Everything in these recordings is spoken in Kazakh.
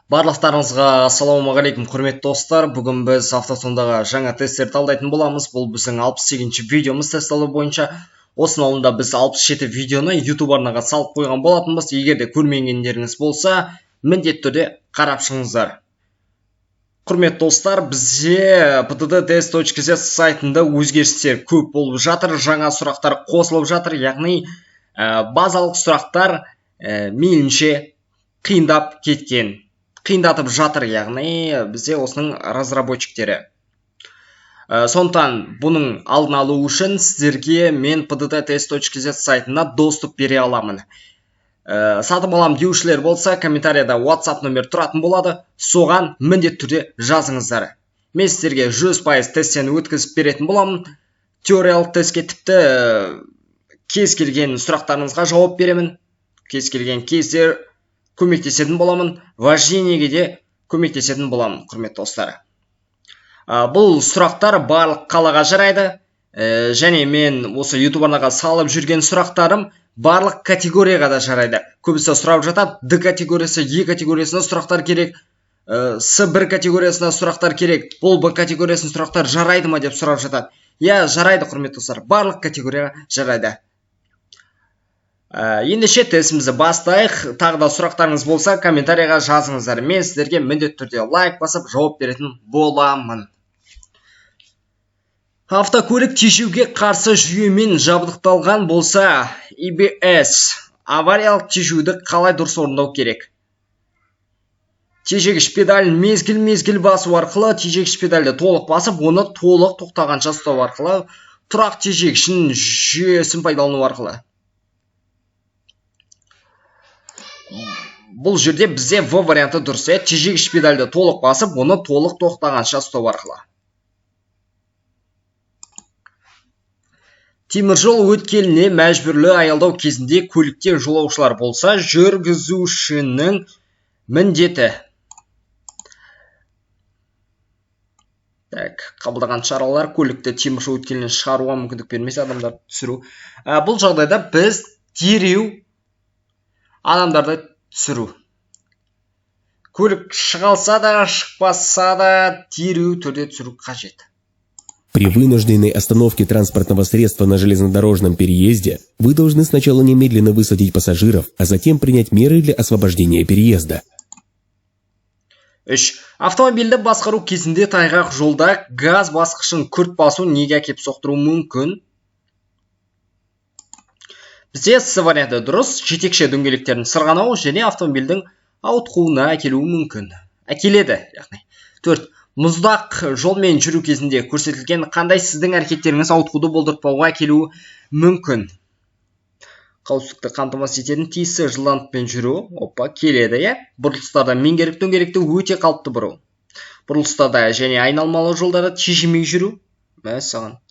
Барлықтарыңызға ассалаумағалейкум құрметті достар. Бүгін біз автосондағы жаңа тесттерді талдайтын боламыз. Бұл біздің 68-ші видеомыз тест алу бойынша. Осының алдында біз 67 видеоны YouTube арнаға салып қойған болатынбыз. Егер де көрмегендеріңіз болса, міндетті түрде қарап шығыңыздар. Құрметті достар, бізде pttest.kz сайтында өзгерістер көп болып жатыр. Жаңа сұрақтар қосылып жатыр. Яғни базалық сұрақтар мейлінше қиындап кеткен. Қиындатып жатыр, яғни бізде осының разработчиктері. Сондықтан бұның алдын алу үшін сіздерге мен pttest.kz сайтына доступ бере аламын. Сатып алам деушілер болса, комментарияда WhatsApp номер тұратын болады. Соған міндетті түрде жазыңыздар. Мен сіздерге 100% тесттен өткізіп беретін боламын. Теориялық тестке тіпті кез келген сұрақтарыңызға жауап беремін. Кез келген кезде көмектесетін боламын. Вождениеге де көмектесетін боламын, құрметті достар. Бұл сұрақтар барлық қалаға жарайды. Және мен осы YouTube арнаға салып жүрген сұрақтарым барлық категорияға да жарайды. Көбісі сұрап жатады, D категориясы, E категориясына сұрақтар керек, S1 категориясына сұрақтар керек, бұл B категориясына сұрақтар жарайды ма деп сұрап жатады. Я, жарайды, құрметті достар, барлық категорияға жарайды. Ендеше тестімізді бастайық. Тағы да сұрақтарыңыз болса, комментарияға жазыңыздар. Мен сіздерге міндетті түрде лайк басып жауап беретін боламын. Автокөлік тежеуге қарсы жүйемен жабдықталған болса, EBS авариялық тежеуді қалай дұрыс орындау керек? Тежегіш педалін мезгіл басу арқылы, тежегіш педальді толық басып, оны толық тоқтағанша ұстау арқылы, тұрақ тежегішінің жүйесін пайдалану арқылы. Бұл жерде бізде В варианты дұрыс. Тежегіш педальді толық басып, оны толық тоқтағанша ұстау арқылы. Теміржол өткеліне мәжбүрлі аялдау кезінде көлікте жолаушылар болса, жүргізушінің міндеті. Қабылдаған шаралар көлікті теміржол өткелінен шығаруға мүмкіндік бермесе адамдарды түсіру. Бұл жағдайда біз дереу адамдарды түсіру. Көлік шығалса да, шықпаса да дереу түрде түсіру қажет. При вынужденной остановке транспортного средства на железнодорожном переезде вы должны сначала немедленно высадить пассажиров, а затем принять меры для освобождения переезда. 3. Автомобильді басқару кезінде тайғақ жолда газ басқышын күрт басу неге әкеп соқтыру мүмкін? Бізде С варианты дұрыс. Жетекші дөңгелектерін сырғанау және автомобильдің ауытқуына әкелуі мүмкін. Әкеледі, яғни. 4. Мұздақ жолмен жүру кезінде көрсетілген қандай сіздің әрекеттеріңіз ауытқуды болдыртпауға әкелуі мүмкін? Қауіпсіздікті қамтамасыз ететін тиісті жылдамдықпен жүру, келеді, бұрылыстарда меңгеріп дөңгелекті өте қалыпты бұру. Бұрылыстарда және айналмалы жолдарда тежемей жүру. Мәссаған.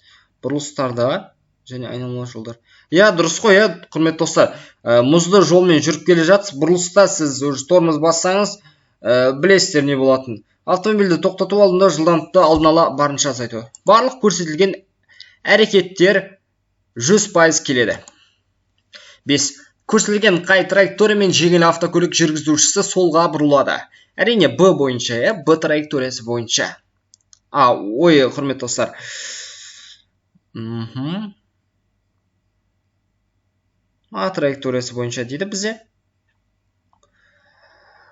Бұрылыстарда және айналмалы жолдар. Дұрыс қой, құрметті достар. Мұзды жолмен жүріп келе жатсыз, бұрылыста сіз тормоз бассаңыз, білесіздер не болатын. Автомобильді тоқтату алдында жылдамдықты алдын ала барынша азайту. Барлық көрсетілген әрекеттер 100% келеді. 5. Көрсетілген қай траекториямен жеңіл автокөлік жүргізушісі солға бұрылады. Әрине Б бойынша, Б траекториясы бойынша. Құрметті достар. А траекториясы бойынша дейді бізде.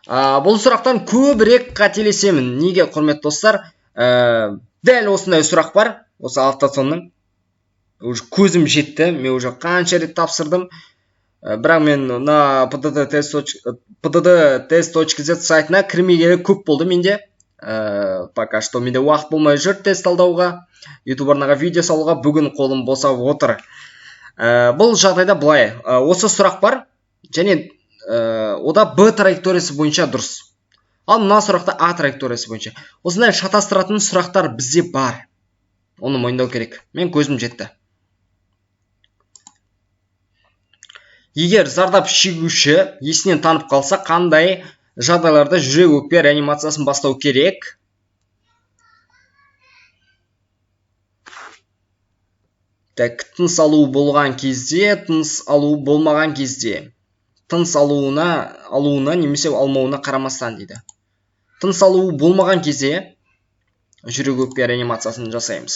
Бұл сұрақтан көбірек қателесемін. Неге, құрметті достар? Дәл осындай сұрақ бар. Осы автосонның. Көзім жетті. Мен уже қанша рет тапсырдым. Бірақ мен pttest.kz сайтына кірмегелі көп болды менде. Пока что менде уақыт болмай жүр тест талдауға. YouTube арнаға видео салуға бүгін қолым босап отыр. Бұл жағдайда былай. Осы сұрақ бар. Және ода Б траекториясы бойынша дұрыс. Ал мына сұрақта А траекториясы бойынша. Осындай шатастыратын сұрақтар бізде бар. Оны мойындау керек. Мен көзім жетті. Егер зардап шегуші есінен танып қалса, қандай жағдайларда жүрек өкпе реанимациясын бастау керек? Тыныс алу болған кезде, тыныс алу болмаған кезде. Тыныс алуына немесе алмауына қарамастан дейді. тыныс алуы болмаған кезде жүрек өкпе реанимациясын жасаймыз.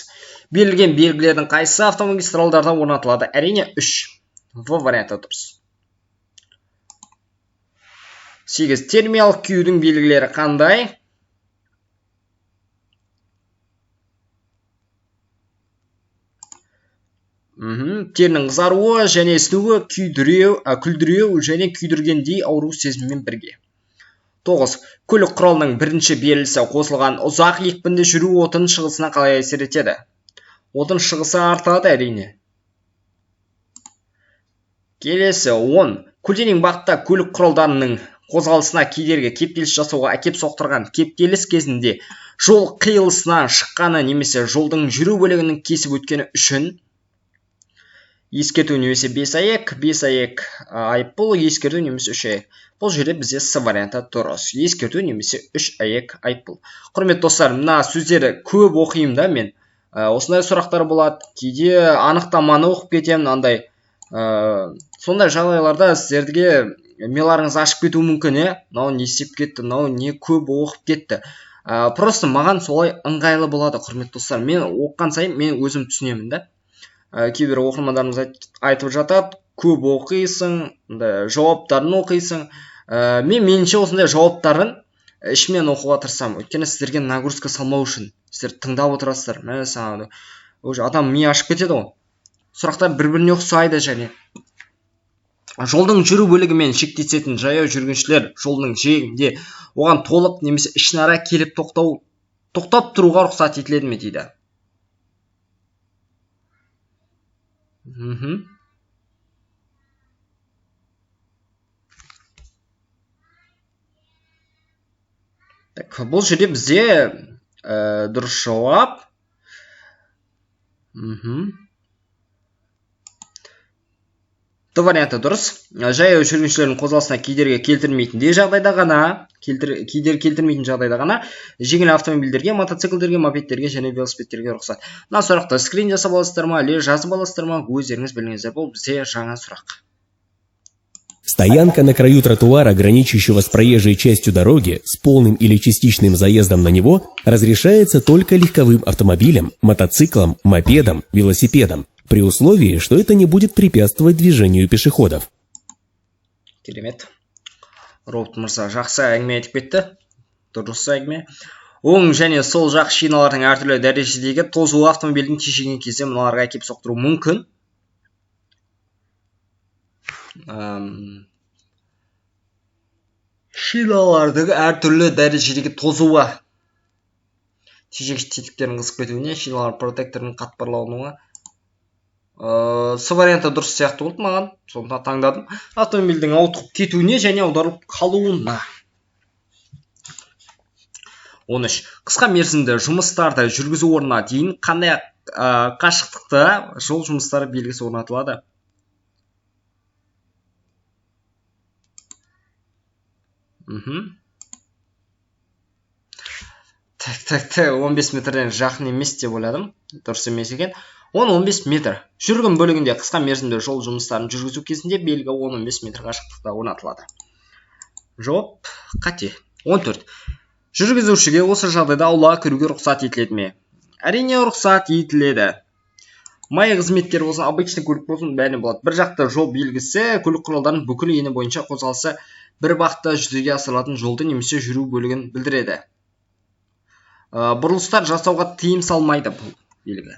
Берілген белгілердің қайсысы автомагистралдарда орнатылады? Әрине 3. В варианты дұрыс. 8. Термиялық күйдің белгілері қандай? Терінің қызаруы және ісінуі, күлдіреу және күйдіргендей ауру сезіммен бірге. 9. Көлік құралының бірінші белгісі қосылған ұзақ екпінді жүру отын шығысына қалай әсер етеді? Отын шығысы артады әрине. Келесі 10. Көлденең бағытта көлік құралдарының қозғалысына кедергі кептеліс жасауға әкеп соқтырған кептеліс кезінде жол қиылысынан шыққаны немесе жолдың жүру бөлігінің кесіп өткені үшін ескерту немесе 5 аяқ, 5 аяқ айыппұл, ескерту немесе 3 аяқ. Бұл жерде бізде С варианты дұрыс. Ескерту немесе 3 аяқ айыппұл. Құрметті достар, мына сөздері көп оқимын да мен. Осындай сұрақтар болады. Кейде анықтаманы оқып кетемін, андай. Сондай жағдайларда сіздерге миларыңыз ашып кетуі мүмкін, мынау не істеп кетті, мынау не көп оқып кетті. Просто маған солай ыңғайлы болады, құрметті достар. Мен оқыған сайын мен өзім түсінемін да. Кейбір оқырмандарымыз айтып жатады, көп оқисың, жауаптарын оқисың. Меніңше осындай жауаптарын ішімен оқуға тырысамын. Өйткені сіздерге нагрузка салмау үшін. Сіздер тыңдап отырасыздар. Адам ми ашып кетеді ғой. Сұрақтар бір-біріне ұқсайды және жолдың жүру бөлігімен шектесетін жаяу жүргіншілер жолдың жиегінде оған толық немесе ішінара келіп тоқтап тұруға рұқсат етіледі ме дейді. Бұл жерде бізде дұрыс жауап. Д варианты дұрыс. Жаяу жүргіншілердің қозғалысына кедергі келтірмейтін жағдайда ғана жеңіл автомобильдерге, мотоциклдерге, мопедтерге және велосипедтерге рұқсат. Мына сұрақты скрин жасап аласыздар ма, әлде жазып аласыздар ма, өздеріңіз біліңіздер. Бұл бізде жаңа сұрақ. Стоянка на краю тротуара, граничащего с проезжей частью дороги, с полным или частичным заездом на него, разрешается только легковым автомобилям, мотоциклам, мопедам, велосипедам, при условии, что это не будет препятствовать движению пешеходов. Керемет. Робот мырза жақсы әңгіме айтып кетті. Дұрыс әңгіме. Оң және сол жақ шиналардың әртүрлі дәрежедегі тозуы автомобильдің тежеген кезде мыналарға әкеп соқтыру мүмкін. Шиналардың әртүрлі дәрежедегі тозуы тежегіш тетіктерін қысып кетуіне, шиналар протекторының қатпарлануына. С варианты дұрыс сияқты болды маған, сонда таңдадым. Автомобильдің ауытқып кетуіне және аударылып қалуына. 13. Қысқа мерзімді жұмыстарды жүргізу орнына дейін қандай қашықтықта жол жұмыстары белгісі орнатылады? Так, 15 метрден жақын емес деп ойладым. Дұрыс емес екен. 10-15 метр. Жүргін бөлігінде қысқа мерзімді жол жұмыстарын жүргізу кезінде белгі 10-15 метр қашықтықта орнатылады. Жауап қате. 14. Жүргізушіге осы жағдайда аулаға кіруге рұқсат етіледі ме? Әрине рұқсат етіледі. Май қызметкер болсын, обычный көлік болсын, бәріне болады. Бір жақты жол белгісі көлік құралдарының бүкіл ені бойынша қозғалысы бір бағытта жүзеге асырылатын жолды немесе жүру бөлігін білдіреді. Бұрылыстар жасауға тыйым салмайды бұл белгі.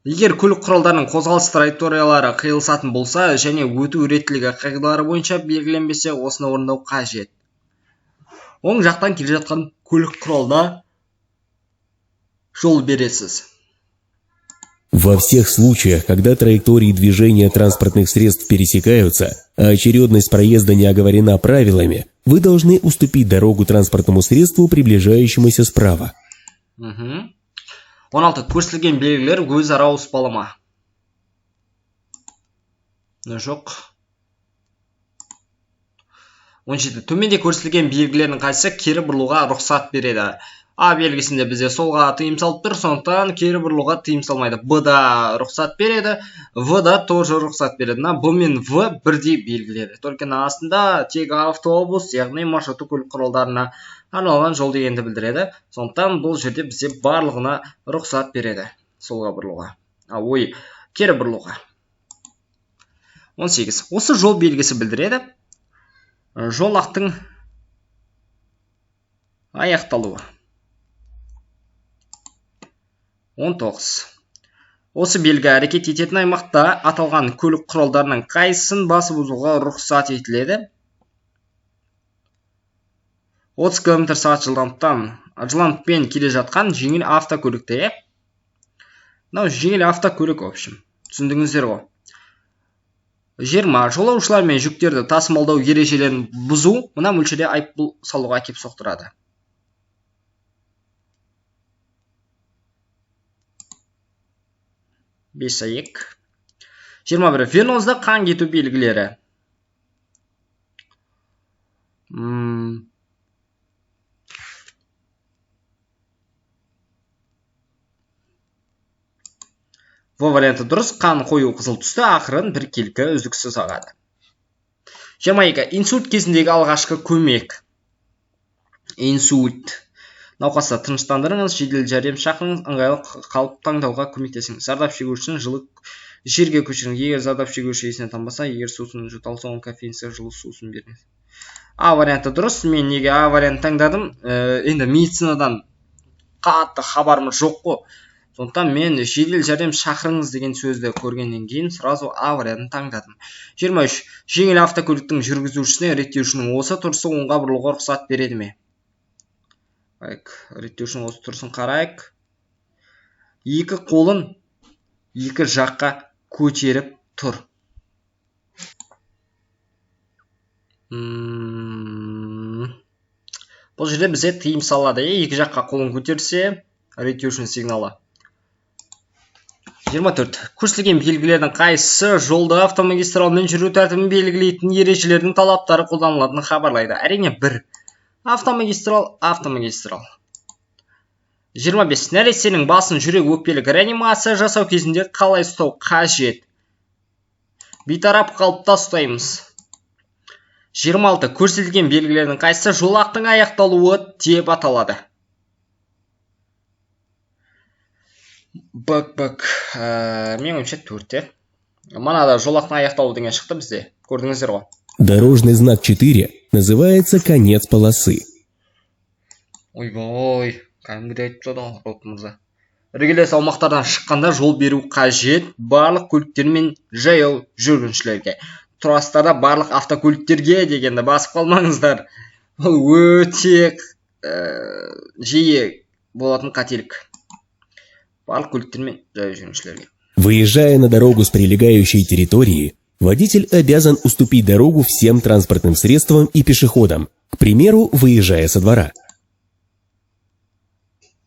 Егер көлік құралдарының қозғалыс траекториялары қиылысатын болса және өту реттілігі қағидалары бойынша белгіленбесе, осыны орындау қажет. Оң жақтан келе жатқан көлік құралда жол бересіз. Во всех случаях, когда траектории движения транспортных средств пересекаются, а очередность проезда не оговорена правилами, вы должны уступить дорогу транспортному средству, приближающемуся справа. 16. Көрсетілген белгілер өзара ауыспалы ма? Жоқ. 17. Төменде көрсетілген белгілердің қайсысы кері бұрылуға рұқсат береді? А белгісінде бізде солға тыйым салып тұр, сондықтан кері бұрылуға тыйым салмайды. Б да рұқсат береді, В да тоже рұқсат береді. Б мен В бірдей белгілері. Только астында тек автобус, яғни маршруттық көлік құралдарына арналған жол дегенді білдіреді. Сондықтан бұл жерде бізде барлығына рұқсат береді солға бұрылуға. Кері бұрылуға. 18. Осы жол белгісі білдіреді жолақтың аяқталуы. 19. Осы белгі әрекет ететін аймақта аталған көлік құралдарының қайсысын басып өтуге рұқсат етіледі? 30 км/сағат жылдамдықпен келе жатқан жеңіл автокөлікте. Жеңіл автокөлік, түсіндіңіздер ғой. 20. Жолаушылар мен жүктерді тасымалдау ережелерін бұзу мына мөлшерде айыппұл салуға әкеп соқтырады. 5. 21. Венозда қан кету белгілері. В варианты дұрыс, қан қою қызыл түсті, ақырын бір келкі үздіксіз ағады. 22. Инсульт кезіндегі алғашқы көмек. Инсульт. Науқасты тыныштандырыңыз, жедел жәрдем шақырыңыз, ыңғайлы қалып таңдауға көмектесіңіз. Зардап шегушінің жылы жерге көшіріңіз. Егер зардап шегуші есінен танбаса, егер сусын жұталса, оның кофеинсі жылы сусын беріңіз. А варианты дұрыс. Мен неге А вариант таңдадым? Енді медицинадан қатты хабарымыз жоқ қой. Сондықтан мен жедел жәрдем шақырыңыз деген сөзді көргеннен кейін сразу А вариантын таңдадым. 23. Жеңіл автокөліктің жүргізушісіне реттеушінің осы тұрысы оңға бұрылуға рұқсат береді ме? Реттеушінің осы тұрысын қарайық. Екі қолын екі жаққа көтеріп тұр. Бұл жерде бізде тыйым салады. Екі жаққа қолын көтерсе, реттеушінің сигналы. 24. Көрсетілген белгілердің қайсысы жолда автомагистралмен жүру тәртібін белгілейтін ережелердің талаптары қолданылатынын хабарлайды? Әрине 1. Автомагистрал. 25. Нәрестенің басын жүрек өкпелік реанимация жасау кезінде қалай ұстау қажет? Бейтарап қалыпта ұстаймыз. 26. Көрсетілген белгілердің қайсысы жолақтың аяқталуы деп аталады? Мен ойымша 4. Манада жолақтың аяқталуы деген шықты бізде. Көрдіңіздер ғой. Дорожный знак 4 называется конец полосы. Ой, кәдімгідей айтып жатыр Рот мырза. Іргелес аумақтардан шыққанда жол беру қажет барлық көліктер мен жаяу жүргіншілерге. Тұрастарда барлық автокөліктерге дегенді басып қалмаңыздар. Бұл өте жиі болатын қателік. Барлық көліктер мен жаяу жүргіншілерге. Выезжая на дорогу с прилегающей территории, водитель обязан уступить дорогу всем транспортным средствам и пешеходам, к примеру, выезжая со двора.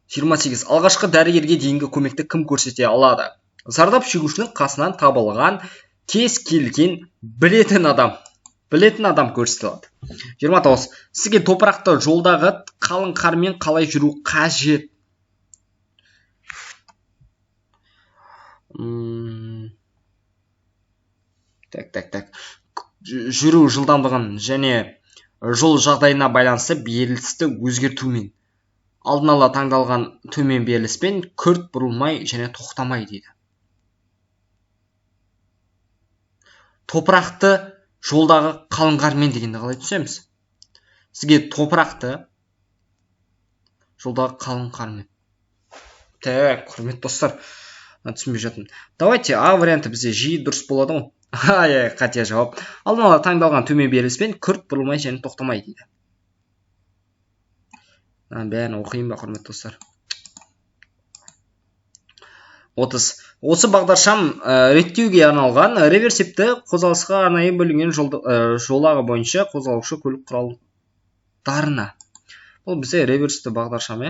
28. Алғашқы дәрігерге дейінгі көмекті кім көрсете алады? Зардап шегушінің қасынан табылған кез келген білетін адам көрсете алады. 29. Сізге топырақты жолдағы қалың қармен қалай жүру қажет? Так. Жүру жылдамдығын және жол жағдайына байланысты берілісті өзгертумен. Алдын ала таңдалған төмен беріліспен күрт бұрылмай және тоқтамай дейді. Топырақты жолдағы қалың қармен дегенді қалай түсеміз? Сізге топырақты жолдағы қалың қармен. Так, құрметті достар, түсінбей жатырмын. Давайте А варианты бізде жиі дұрыс болады ғой. Қате жауап. Алдын ала таңдалған төмен беріліспен күрт бұрылмай және тоқтамай дейді. Бәрін оқиын ба, құрметті достар. 30. Осы бағдаршам реттеуге арналған реверсивті қозғалысқа арнайы бөлінген жолағы бойынша қозғалушы көлік құралдарына. Бұл бізде реверсивті бағдаршам.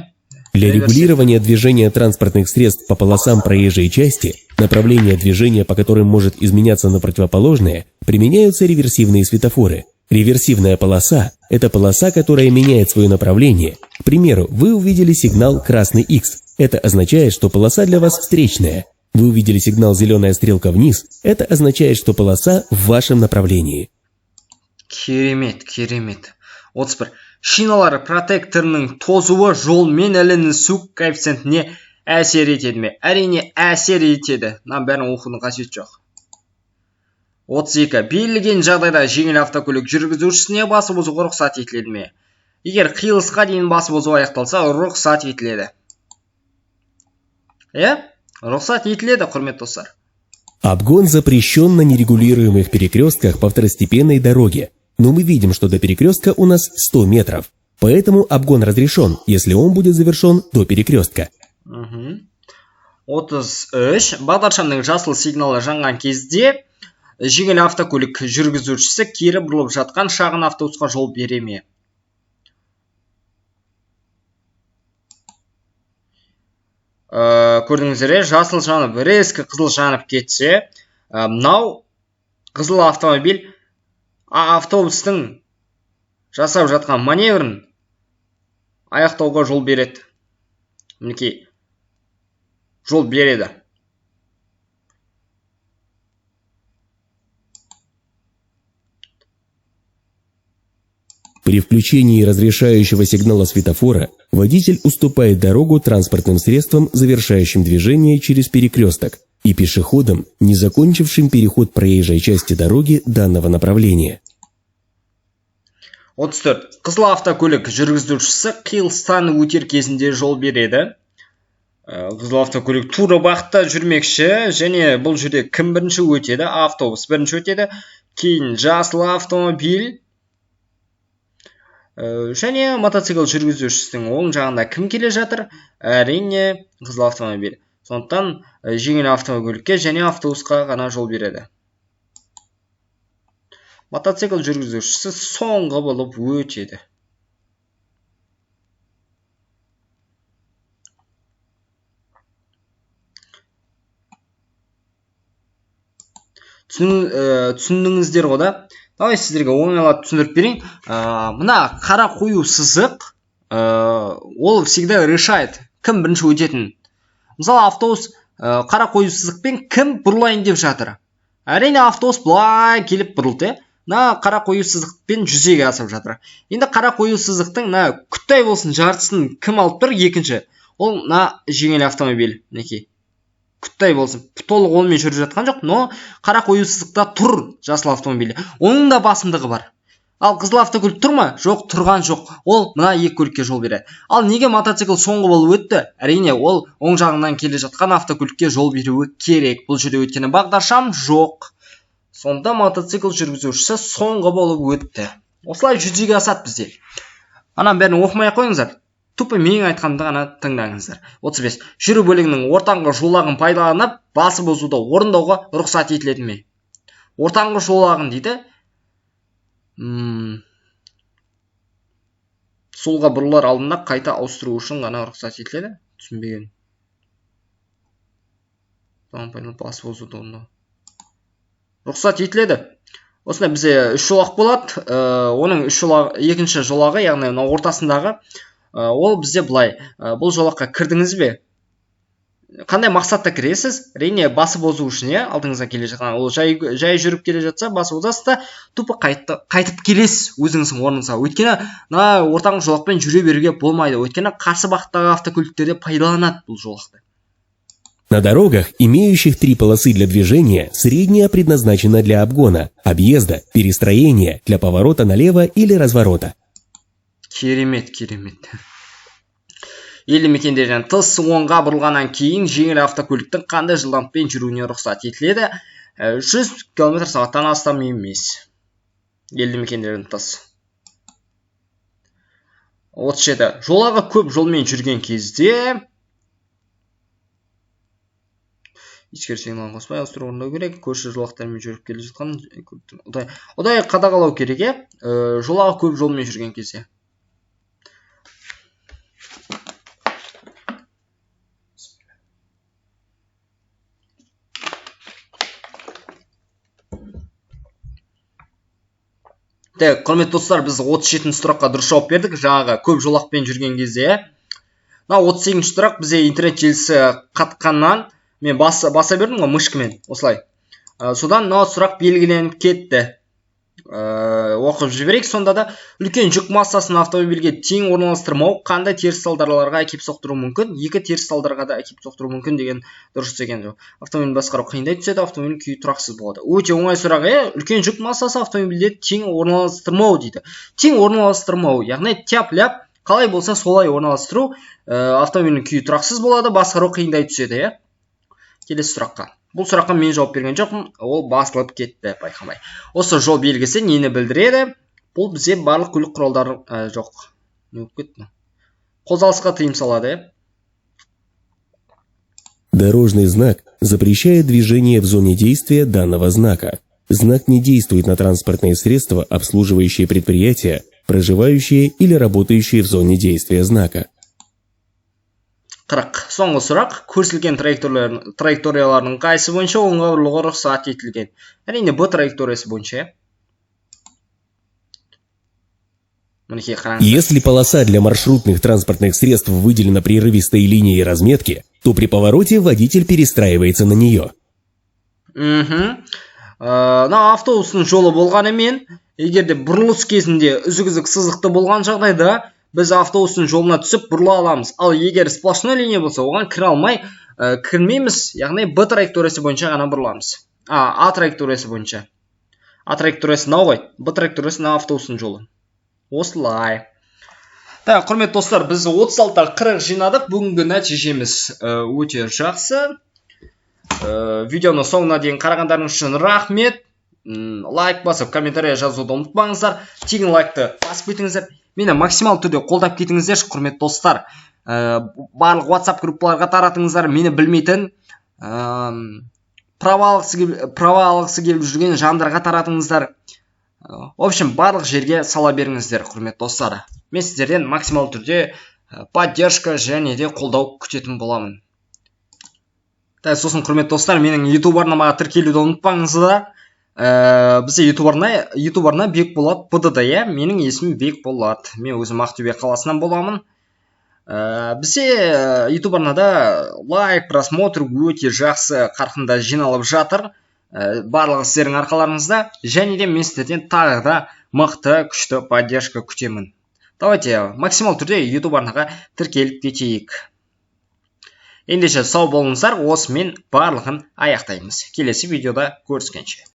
Для регулирования движения транспортных средств по полосам проезжей части, направление движения по которым может изменяться на противоположное, применяются реверсивные светофоры. Реверсивная полоса – это полоса, которая меняет свое направление, примеру, вы увидели сигнал «красный X». Это означает, что полоса для вас встречная. Вы увидели сигнал «зеленая стрелка вниз». Это означает, что полоса в вашем направлении. Керемет. 31. Шиналар протекторының тозуы жол мен ілінісу коэффициентіне әсер етеді ме? Әрине әсер етеді. Бәрін оқудың қажеті жоқ. 32. Берілген жағдайда жеңіл автокөлік жүргізушісіне басып озуға рұқсат етіледі ме? Егер қиылысқа дейін басып озу аяқталса, рұқсат етіледі. Рұқсат етіледі, құрметті достар. Обгон запрещен на нерегулируемых перекрестках по второстепенной дороге. Но мы видим, что до перекрестка у нас 100 метров. Поэтому обгон разрешен, если он будет завершен до перекрестка. 33. Бағдаршамның жасыл сигналы жанған кезде жеңіл автокөлік жүргізушісі кері бұрылып жатқан шағын автобусқа жол бере ме? Көрдіңіздер, жасыл жанып, резкі қызыл жанып кетсе, мынау қызыл автомобиль автобустың жасап жатқан маневрін аяқтауға жол береді. Мінекей, жол береді. При включении разрешающего сигнала светофора водитель уступает дорогу транспортным средствам, завершающим движение через перекресток, и пешеходам, не закончившим переход проезжей части дороги данного направления. 34. Қызыл автокөлік жүргізушісі қиылыстан өтер кезінде жол береді. Қызыл автокөлік тура бағытта жүрмекші, және бұл жерде кім бірінші өтеді? Автобус бірінші өтеді. Кейін жасыл автомобиль және мотоцикл жүргізушісінің оң жағында кім келе жатыр? Әрине қызыл автомобиль. Сондықтан жеңіл автокөлікке және автобусқа ғана жол береді. Мотоцикл жүргізушісі соңғы болып өтеді. Түсіндіңіздер ғой да? Давай сіздерге оңайлап түсіндіріп берейін. Мына қара қою сызық, ол всегда решает, кім бірінші өтетін. Мысалы, автобус қара қою сызықпен кім бұрылайын деп жатыр. Әрине автобус бұлай келіп бұрылды. Қара қою сызықпен жүзеге асып жатыр. Енді қара қою сызықтың күттай болсын жартысын кім алып тұр? Екінші. Ол жеңіл автомобиль. Мінекей. Күттай болсын. Толық онымен жүріп жатқан жоқ, но қара қою сызықта тұр жасыл автомобиль. Оның да басымдығы бар. Ал қызыл автокөлік тұр ма? Жоқ, тұрған жоқ. Ол мына екі көлікке жол береді. Ал неге мотоцикл соңғы болып өтті? Әрине, ол оң жағынан келе жатқан автокөлікке жол беруі керек. Бұл жерде өткені бағдаршам жоқ. Сонда мотоцикл жүргізушісі соңғы болып өтті. Осылай жүзеге асады бізде. Бәрін оқымай қойыңыздар. Тупы менің айтқанымды ғана тыңдаңыздар. 35. Жүру бөлігінің ортаңғы жолағын пайдаланып, басып озуды орындауға рұқсат етіледі ме? Ортаңғы жолағын дейді. Солға бұрылар алдында қайта ауыстыру үшін ғана рұқсат етіледі. Түсінбеген. Басып озуды орындау. Рұқсат етіледі. Осында бізде үш жолақ болады. Оның екінші жолағы, яғни ортасындағы, ол бізде былай. Бұл жолаққа кірдіңіз бе? Қандай мақсатта кіресіз? Әрине басып озу үшін, алдыңызға келе жатқан. Ол жай жүріп келе жатса, басып озасыз да, тупы қайтып келесіз өзіңіздің орныңызға. Өйткені ортаңғы жолақпен жүре беруге болмайды. Өйткені қарсы бағыттағы автокөліктерде пайдаланады бұл жолақты. На дорогах, имеющих 3 полосы для движения, средняя предназначена для обгона, объезда, перестроения, для поворота налево или разворота. Керемет. Елді мекендерден тыс оңға бұрылғаннан кейін жеңіл автокөліктің қандай жылдамдықпен жүруіне рұқсат етіледі? 100 км/сағаттан астам емес. Елді мекендерден тыс. 37. Жолағы көп жолмен жүрген кезде ешкер сигнал қоспай ауыстыру орындау керек. Көрші жолақтармен жүріп келе жатқан ұдай қадағалау керек, жолағы көп жолмен жүрген кезде. Так, құрметті достар, біз 37 сұраққа дұрыс жауап бердік. Жаңағы көп жолақпен жүрген кезде. Мына 38 сұрақ бізде интернет желісі қатқаннан мен баса бердім ғой мышкамен, осылай. Содан мына сұрақ белгіленіп кетті. Оқып жіберейік. Сонда да үлкен жүк массасын автомобильге тең орналастырмау қандай теріс салдарларға әкеп соқтыруы мүмкін? Екі теріс салдарға да әкеп соқтыруы мүмкін деген дұрыс деген жоқ. Автомобильді басқару қиындай түседі, автомобильдің күйі тұрақсыз болады. Өте оңай сұрақ, үлкен жүк массасы автомобильде тең орналастырмау дейді. Тең орналастырмау, яғни тяп-ляп қалай болса солай орналастыру, автомобильдің күйі тұрақсыз болады, басқару қиындай түседі, Келесі сұраққа. Бұл сұраққа мен жауап берген жоқпын, ол басылып кетті, байқамай. Осы жол белгісі нені білдіреді? Бұл бізде барлық көлік құралдары жоқ. Не болып кетті? Қозғалысқа тыйым салады. Дорожный знак запрещает движение в зоне действия данного знака. Знак не действует на транспортные средства, обслуживающие предприятия, проживающие или работающие в зоне действия знака. 40. Соңғы сұрақ. Көрсетілген траекториялардың қайсы бойынша оңға бұрылуға рұқсат етілген? Әрине, Б траекториясы бойынша. Если полоса для маршрутных транспортных средств выделена прерывистой линией разметки, то при повороте водитель перестраивается на нее. Автобустың жолы болғанымен, егерде бұрылыс кезінде үзік-үзік сызықты болған жағдайда, біз автобустың жолына түсіп бұрыла аламыз. Ал егер сплошной линия болса, оған кірмейміз, яғни Б траекториясы бойынша ғана бұрыламыз. А траекториясы бойынша. А траекториясы мынау ғой, Б траекториясы мына автобустың жолы. Осылай. Құрметті достар, біз 36-та 40 жинадық. Бүгінгі нәтижеміз өте жақсы. Видеоны соңына дейін қарағандарыңыз үшін рахмет. Лайк басып, комментария жазуды ұмытпаңыздар. Тегін лайкты басып кетіңіздер. Мені максимал түрде қолдап кетіңіздер, құрметті достар. Барлық WhatsApp группаларға таратыңыздар. Мені білмейтін, права алғысы келіп жүрген жандарға таратыңыздар. В общем, барлық жерге сала беріңіздер, құрметті достар. Мен сіздерден максимал түрде поддержка және де қолдау күтетін боламын. Сосын, құрметті достар, менің YouTube арнамаға тіркелуді ұмытпаңыздар. Бізде YouTube арна Бекболат ПДД, менің есімім Бекболат. Мен өзім Ақтөбе қаласынан боламын. Бізде YouTube арнада лайк, просмотр өте жақсы қарқында жиналып жатыр. Барлығы сіздердің арқаларыңызда, және де мен сіздерден тағы да мықты, күшті поддержка күтемін. Давайте максимал түрде YouTube арнаға тіркеліп кетейік. Ендеше сау болыңыздар, осымен барлығын аяқтаймыз. Келесі видеода көріскенше.